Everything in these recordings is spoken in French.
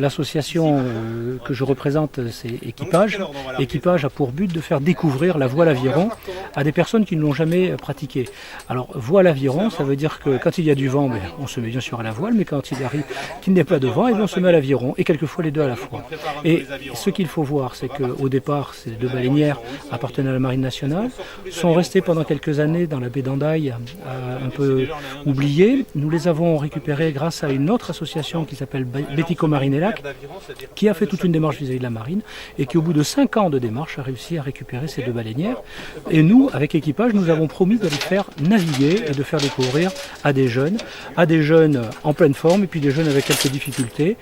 L'association que je représente, c'est Équipage. Équipage a pour but de faire découvrir la voile aviron à des personnes qui ne l'ont jamais pratiquée. Alors, voile aviron, ça veut dire que quand il y a du vent, on se met bien sûr à la voile, mais quand il arrive qu'il n'y ait pas de vent, on se met à l'aviron, et quelquefois les deux à la fois. Et ce qu'il faut voir, c'est qu'au départ, ces deux baleinières appartenaient à la Marine nationale, sont restées pendant quelques années dans la baie d'Andaille, un peu oubliées. Nous les avons récupérées grâce à une autre association qui s'appelle Bético Marine et Lac, qui a fait toute une démarche vis-à-vis de la marine et qui au bout de 5 ans de démarche a réussi à récupérer ces deux baleinières. Et nous, avec Équipage, nous avons promis de les faire naviguer et de faire découvrir à des jeunes en pleine forme et puis des jeunes avec quelques difficultés,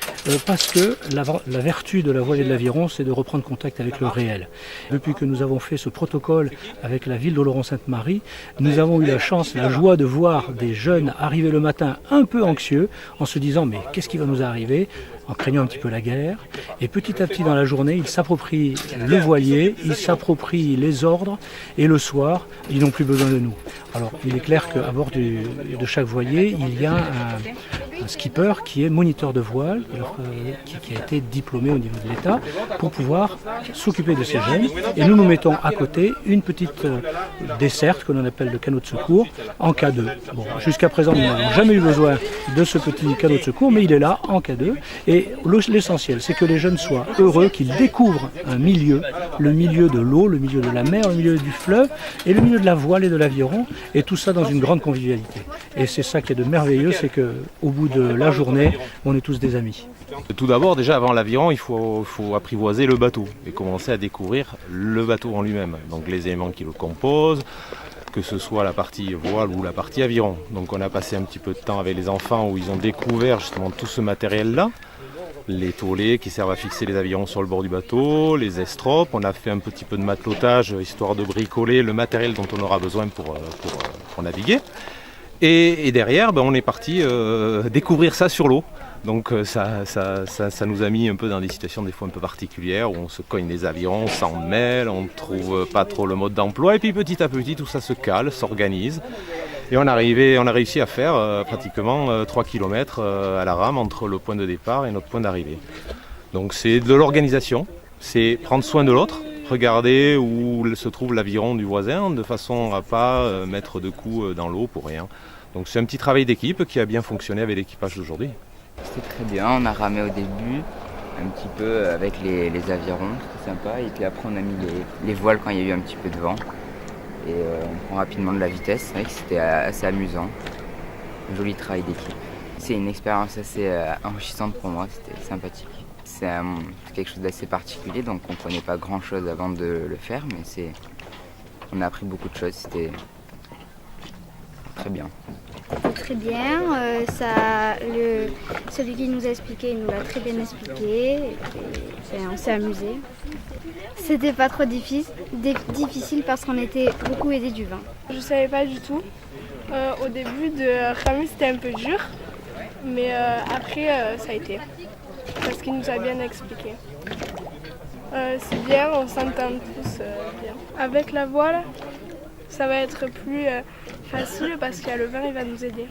parce que la vertu de la voile et de l'aviron, c'est de reprendre contact avec le réel. Depuis que nous avons fait ce protocole avec la ville d'Oloron-Sainte-Marie, nous avons eu la chance, la joie de voir des jeunes arriver le matin un peu anxieux en se disant mais qu'est-ce qui va nous arriver, en craignant un petit peu la guerre, et petit à petit dans la journée, ils s'approprient le voilier, ils s'approprient les ordres, et le soir, ils n'ont plus besoin de nous. Alors, il est clair qu'à bord de chaque voilier, il y a un skipper qui est moniteur de voile, qui a été diplômé au niveau de l'État, pour pouvoir s'occuper de ces jeunes. Et nous mettons à côté une petite desserte que l'on appelle le canot de secours, en cas de. Bon, jusqu'à présent, nous n'avons jamais eu besoin de ce petit canot de secours, mais il est là en cas de. Et l'essentiel, c'est que les jeunes soient heureux, qu'ils découvrent un milieu, le milieu de l'eau, le milieu de la mer, le milieu du fleuve, et le milieu de la voile et de l'aviron, et tout ça dans une grande convivialité. Et c'est ça qui est de merveilleux, c'est qu'au bout de la journée, on est tous des amis. Tout d'abord, déjà avant l'aviron, il faut apprivoiser le bateau et commencer à découvrir le bateau en lui-même. Donc les éléments qui le composent, que ce soit la partie voile ou la partie aviron. Donc on a passé un petit peu de temps avec les enfants où ils ont découvert justement tout ce matériel-là. Les tôlets qui servent à fixer les avirons sur le bord du bateau, les estropes. On a fait un petit peu de matelotage histoire de bricoler le matériel dont on aura besoin pour naviguer. Et derrière, on est parti découvrir ça sur l'eau. Donc ça nous a mis un peu dans des situations des fois un peu particulières où on se cogne les avirons, on s'en mêle, on ne trouve pas trop le mode d'emploi. Et puis petit à petit, tout ça se cale, s'organise. Et on a réussi à faire pratiquement 3 km à la rame entre le point de départ et notre point d'arrivée. Donc c'est de l'organisation, c'est prendre soin de l'autre, regarder où se trouve l'aviron du voisin de façon à ne pas mettre de coups dans l'eau pour rien. Donc c'est un petit travail d'équipe qui a bien fonctionné avec l'équipage d'aujourd'hui. C'était très bien, on a ramé au début, un petit peu avec les avirons, c'était sympa. Et puis après on a mis les voiles quand il y a eu un petit peu de vent. Et on prend rapidement de la vitesse, c'est vrai que c'était assez amusant. Un joli travail d'équipe. C'est une expérience assez enrichissante pour moi, c'était sympathique. C'est quelque chose d'assez particulier, donc on ne connaît pas grand chose avant de le faire, mais on a appris beaucoup de choses, c'était très bien. Très bien, celui qui nous a expliqué, il nous l'a très bien expliqué, et on s'est amusé. C'était pas trop difficile parce qu'on était beaucoup aidés du vent. Je savais pas du tout. Au début de ramer c'était un peu dur, mais après ça a été, parce qu'il nous a bien expliqué. C'est bien, on s'entend tous bien. Avec la voile, ça va être plus facile parce qu'il y a le vent, il va nous aider.